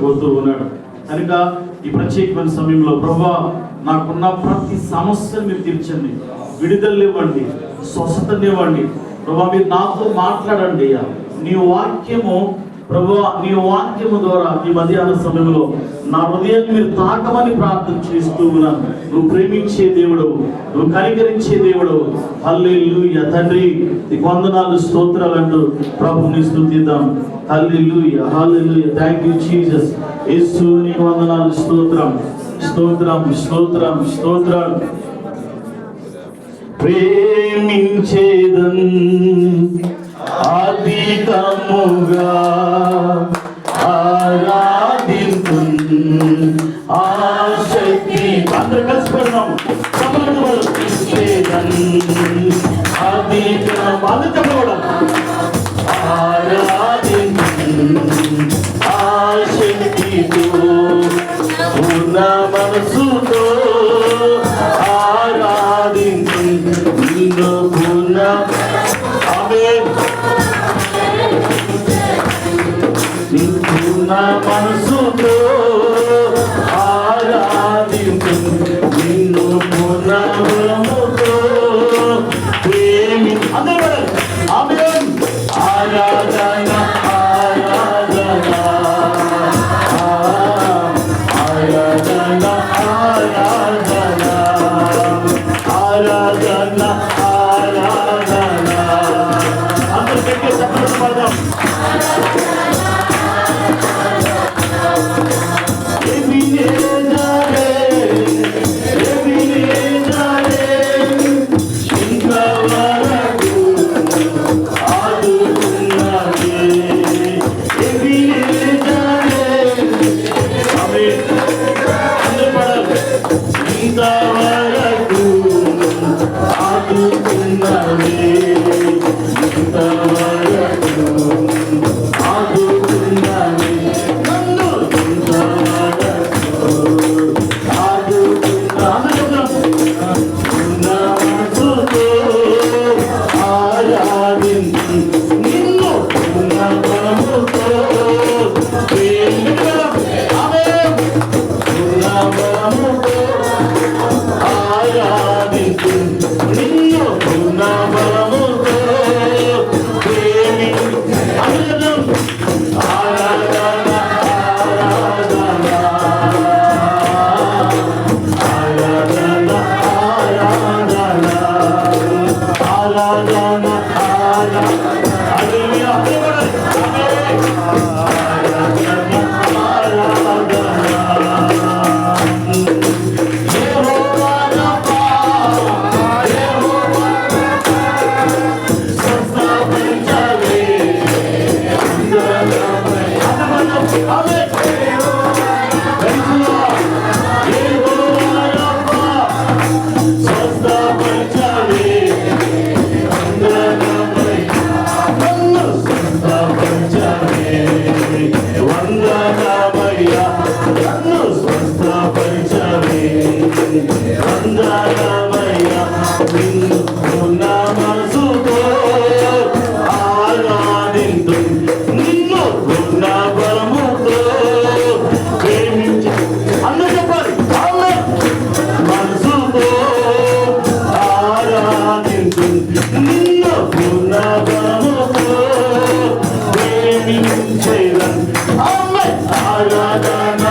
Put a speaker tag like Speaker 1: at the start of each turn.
Speaker 1: పోతూ ఉన్నాడు కనుక ఈ ప్రత్యేకమైన సమయంలో ప్రభువా నాకున్న ప్రతి సమస్యను మీరు తీర్చండి, విడుదలనివ్వండి, స్వస్థతనివ్వండి. ప్రభువా మీరు నాతో మాట్లాడండి. నీ వాక్యము ప్రభువా, నీ వాక్యము ద్వారా ఈ మధ్యాహ్న సమయంలో నా హృదయాన్ని మీరు తాకమని ప్రార్థన చేస్తూ ఉన్నాను. నువ్వు ప్రేమించే దేవుడు, నువ్వు కనికరించే దేవుడు. హల్లెలూయా తండ్రి, నీకు వందనాలు స్తోత్రాలు అంటూ ప్రభుని స్తుతిద్దాం. Hallelujah hallelujah. Thank you Jesus. యేసు నీకు వందనాలు, స్తోత్రం స్తోత్రం స్తోత్రం స్తోత్రం. ప్రేమించేదన్ అధికముగా ఆరాధింతున్ ఆశక్తి. అందరూ కలిసిపోయినాం. ప్రేమించేదన్ అధికముగా ఆరాధింతున్ ఆశక్తితో పూర్ణ మనసుతో ఆరాధింతున్ నిన్ను పూర్ణ పూర్ణ మనసుతో ఆరాధింతున్ నిన్ను పూర్ణ బలముతో ప్రేమి. అందరూ ఆమేన్. ఆరాధన ఆరాధన ఆరాధన ఆరాధన ఆరాధన ఆరాధన. అందరూ గట్టిగా చప్పట్లు పడదాం. ఆరాధన